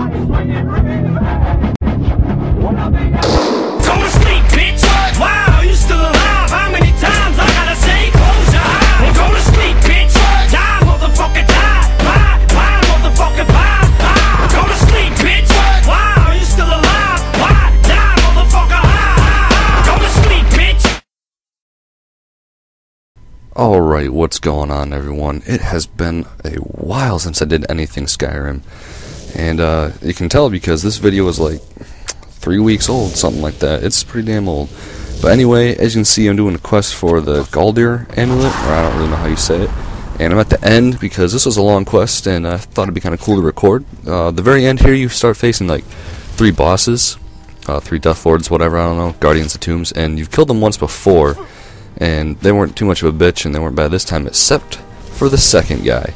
Go to sleep, bitch. Wow, you still alive? How many times I gotta say close your eyes? Go to sleep, bitch. Die, motherfucker, die. Bye, motherfucker, bye. Go to sleep, bitch. Wow, you still alive? Why? Die, motherfucker. Go to sleep, bitch. Alright, what's going on, everyone? It has been a while since I did anything Skyrim. And you can tell because this video is like 3 weeks old, something like that. It's pretty damn old. But anyway, as you can see, I'm doing a quest for the Gauldur amulet, or I don't really know how you say it. And I'm at the end because this was a long quest, and I thought it'd be kind of cool to record. The very end here, you start facing like 3 bosses, 3 Death Lords, whatever, I don't know, Guardians of Tombs, and you've killed them once before, and they weren't too much of a bitch, and they weren't bad this time, except for the second guy.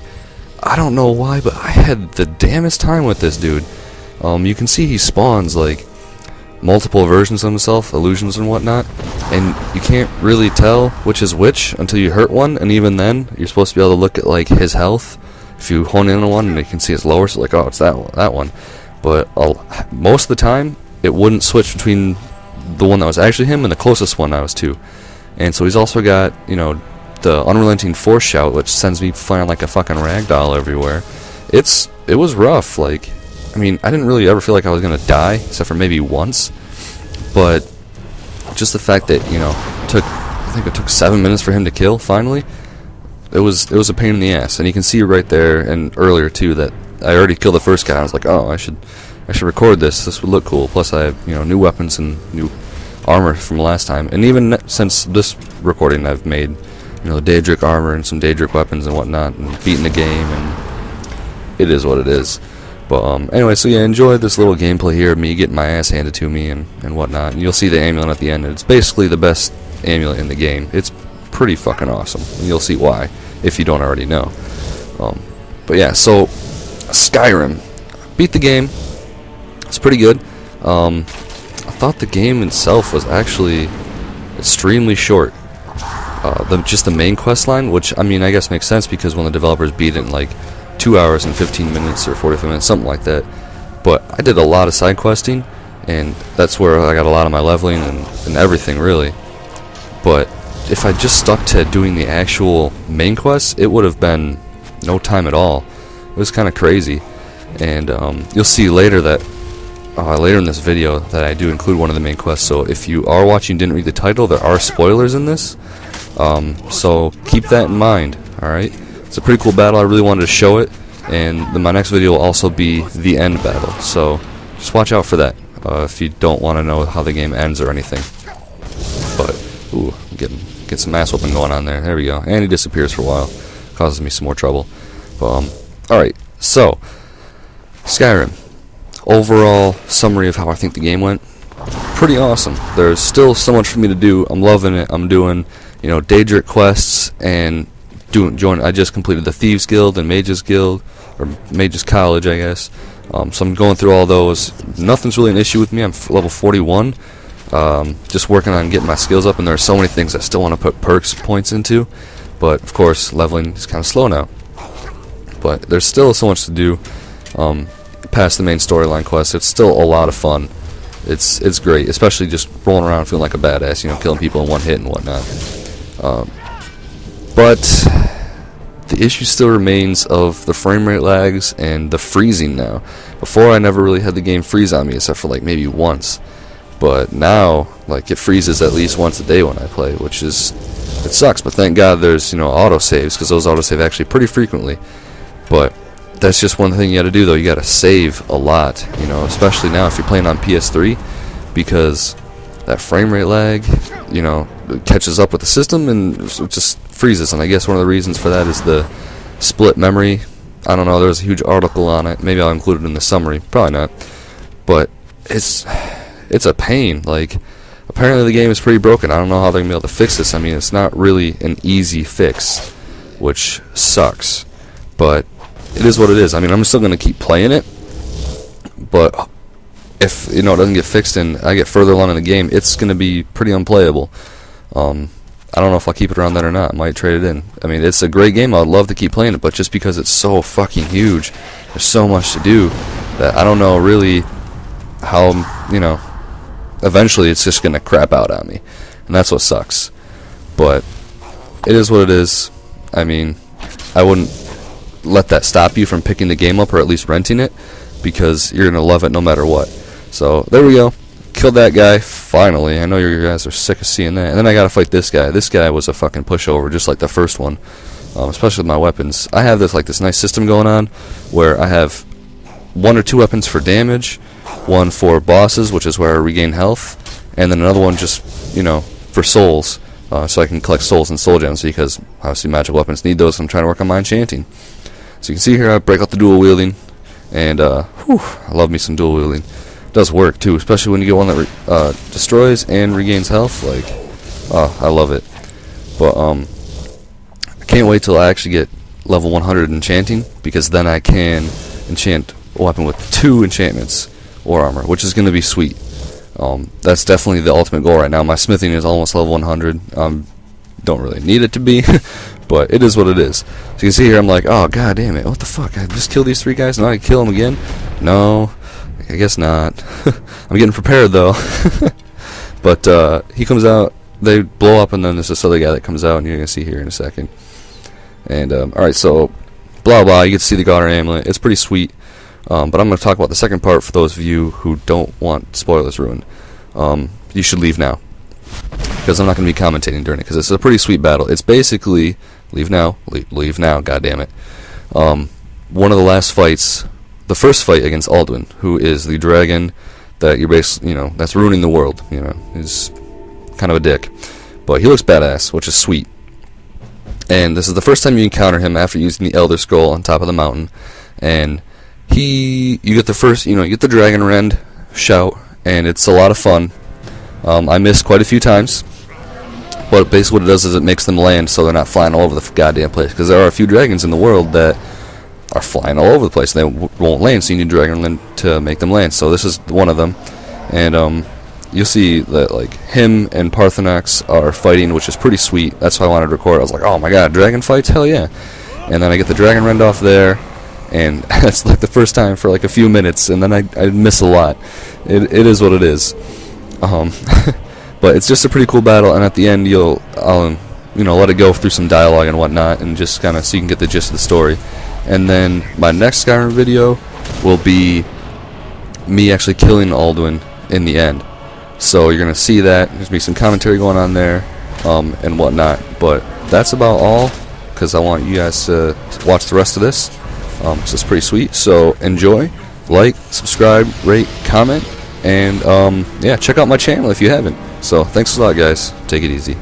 I don't know why, but I had the damnest time with this dude. You can see he spawns like multiple versions of himself, illusions and whatnot, and you can't really tell which is which until you hurt one, and even then, you're supposed to be able to look at like his health. If you hone in on one, and you can see it's lower, so like, oh, it's that one. But most of the time, it wouldn't switch between the one that was actually him and the closest one I was to. And so he's also got, you know, the unrelenting force shout, which sends me flying like a fucking ragdoll everywhere. It was rough. Like, I mean, I didn't really ever feel like I was gonna die, except for maybe once. But just the fact that, you know, I think it took 7 minutes for him to kill. Finally, it was a pain in the ass. And you can see right there and earlier too that I already killed the first guy. I was like, oh, I should record this. This would look cool. Plus, I have, you know, new weapons and new armor from last time. And even since this recording, I've made, you know, Daedric armor and some Daedric weapons and whatnot, and beaten the game, and it is what it is. But anyway, so yeah, enjoy this little gameplay here of me getting my ass handed to me and whatnot. And you'll see the amulet at the end. It's basically the best amulet in the game. It's pretty fucking awesome. And you'll see why, if you don't already know. But yeah, so Skyrim. Beat the game. It's pretty good. I thought the game itself was actually extremely short. Just the main quest line, which, I mean, I guess makes sense because when the developers beat it in like 2 hours and 15 minutes or 45 minutes, something like that. But I did a lot of side questing, and that's where I got a lot of my leveling and everything, really. But if I just stuck to doing the actual main quest, it would have been no time at all. It was kind of crazy. And you'll see later that later in this video that I do include one of the main quests. So if you are watching and didn't read the title, there are spoilers in this. So keep that in mind. Alright, it's a pretty cool battle. I really wanted to show it, and then my next video will also be the end battle, so just watch out for that if you don't want to know how the game ends or anything. But ooh, get some ass whooping going on there. There we go. And he disappears for a while, causes me some more trouble. Alright, so Skyrim. Overall summary of how I think the game went. Pretty awesome. There's still so much for me to do. I'm loving it. I'm doing, you know, Daedric quests and I just completed the Thieves Guild and Mages Guild, or Mages College, I guess. So I'm going through all those. Nothing's really an issue with me. I'm level 41. Just working on getting my skills up, and there are so many things I still want to put perks points into. But of course, leveling is kind of slow now. But there's still so much to do. Past the main storyline quest, it's still a lot of fun. It's great, especially just rolling around feeling like a badass, you know, killing people in one hit and whatnot. But the issue still remains of the frame rate lags and the freezing now. Before, I never really had the game freeze on me, except for like maybe once. But now, like, it freezes at least once a day when I play, which is, it sucks. But thank God there's, you know, autosaves, because those autosave actually pretty frequently. But that's just one thing you got to do, though. You got to save a lot, you know, especially now if you're playing on PS3, because that frame rate lag, you know, catches up with the system and it just freezes. And I guess one of the reasons for that is the split memory. I don't know, there was a huge article on it. Maybe I'll include it in the summary. Probably not. But it's a pain. Like, apparently the game is pretty broken. I don't know how they're going to be able to fix this. I mean, it's not really an easy fix, which sucks. But it is what it is. I mean, I'm still going to keep playing it. But if, you know, it doesn't get fixed and I get further along in the game, it's going to be pretty unplayable. I don't know if I'll keep it around that or not. I might trade it in. I mean, it's a great game. I'd love to keep playing it, but just because it's so fucking huge, there's so much to do, that I don't know really how, you know, eventually it's just going to crap out on me. And that's what sucks. But it is what it is. I mean, I wouldn't let that stop you from picking the game up or at least renting it, because you're going to love it no matter what. So there we go. Killed that guy, finally. I know you guys are sick of seeing that. And then I gotta fight this guy. This guy was a fucking pushover, just like the first one. Especially with my weapons. I have this nice system going on, where I have 1 or 2 weapons for damage, 1 for bosses, which is where I regain health, and then another one just, you know, for souls, so I can collect souls and soul gems, because obviously magic weapons need those. I'm trying to work on my enchanting. So you can see here I break out the dual wielding, and I love me some dual wielding. Does work too, especially when you get one that destroys and regains health. Like, oh, I love it. But I can't wait till I actually get level 100 enchanting, because then I can enchant a weapon with 2 enchantments or armor, which is going to be sweet. That's definitely the ultimate goal right now. My smithing is almost level 100. Don't really need it to be, but it is what it is. So you can see here, I'm like, oh god damn it, what the fuck? I just killed these 3 guys, now I can kill them again? No. I guess not. I'm getting prepared though. But he comes out, they blow up, and then there's this other guy that comes out, and you're going to see here in a second. And alright, so blah blah, you get to see the Gauldur amulet. It's pretty sweet. But I'm going to talk about the second part for those of you who don't want spoilers ruined. You should leave now, because I'm not going to be commentating during it, because it's a pretty sweet battle. It's basically leave now, leave now, god damn it. One of the last fights, the first fight against Alduin, who is the dragon that you're basically, you know, that's ruining the world. You know, he's kind of a dick, but he looks badass, which is sweet. And this is the first time you encounter him after using the Elder Scroll on top of the mountain. And you get the first, you know, you get the dragon rend shout, and it's a lot of fun. I missed quite a few times, but basically what it does is it makes them land so they're not flying all over the goddamn place, because there are a few dragons in the world that are flying all over the place. They won't land, so you need dragon to make them land. So this is one of them, and you'll see that like him and Parthenax are fighting, which is pretty sweet. That's why I wanted to record. I was like, oh my god, dragon fights, hell yeah! And then I get the dragon rend off there, and that's like the first time for like a few minutes, and then I miss a lot. It is what it is. But it's just a pretty cool battle, and at the end I'll you know, let it go through some dialogue and whatnot, and just kind of so you can get the gist of the story. And then my next Skyrim video will be me actually killing Alduin in the end. So you're going to see that. There's going to be some commentary going on there and whatnot. But that's about all, because I want you guys to watch the rest of this. So it's pretty sweet. So enjoy, like, subscribe, rate, comment, and yeah, check out my channel if you haven't. So thanks a lot, guys. Take it easy.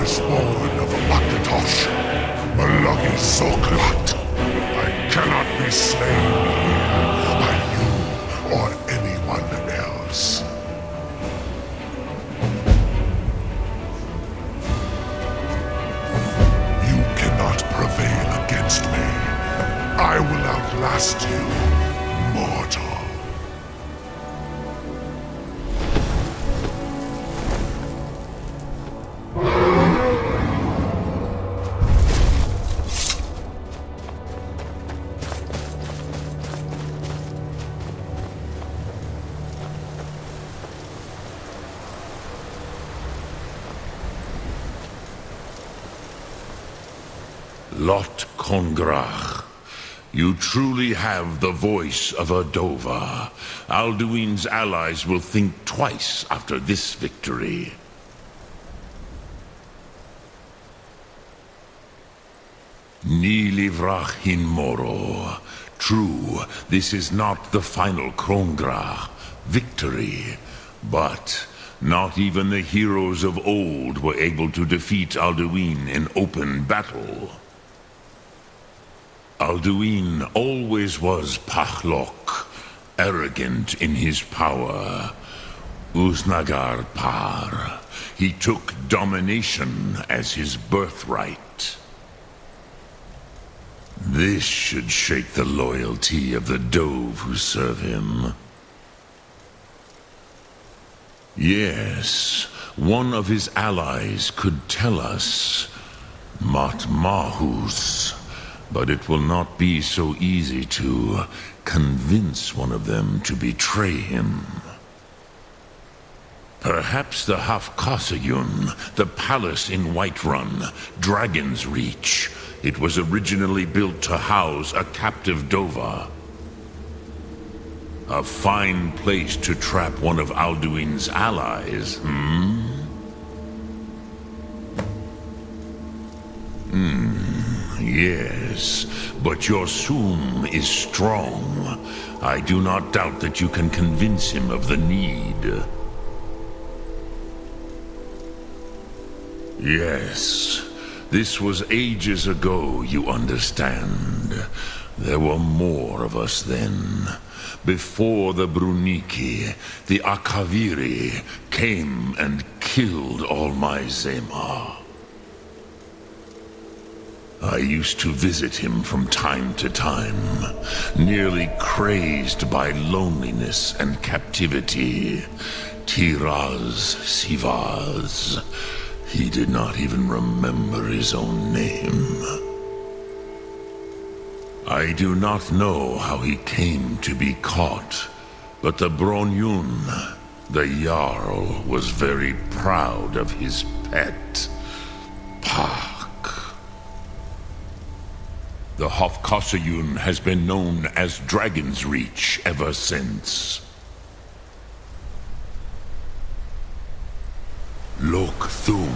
firstborn of Makatosh, Malagi Soklat. I cannot be slain here by you or anyone else. You cannot prevail against me. I will outlast you, mortal. Lot Kongrach, you truly have the voice of a Dova. Alduin's allies will think twice after this victory. Ni livrach hin moro. True, this is not the final Kongrach victory, but not even the heroes of old were able to defeat Alduin in open battle. Alduin always was Pachlok, arrogant in his power. Uznagar Par. He took domination as his birthright. This should shake the loyalty of the Dove who serve him. Yes, one of his allies could tell us. Matmahus. But it will not be so easy to convince one of them to betray him. Perhaps the Hafkasayun, the palace in Whiterun, Dragon's Reach. It was originally built to house a captive Dova. A fine place to trap one of Alduin's allies, Yes, but your Sum is strong. I do not doubt that you can convince him of the need. Yes, this was ages ago, you understand. There were more of us then. Before the Bruniki, the Akaviri came and killed all my Zema. I used to visit him from time to time, nearly crazed by loneliness and captivity. Tiraz Sivaz. He did not even remember his own name. I do not know how he came to be caught, but the Bronyun, the Jarl, was very proud of his pet, Pak. The Hofkasayun has been known as Dragon's Reach ever since. Lok Thum.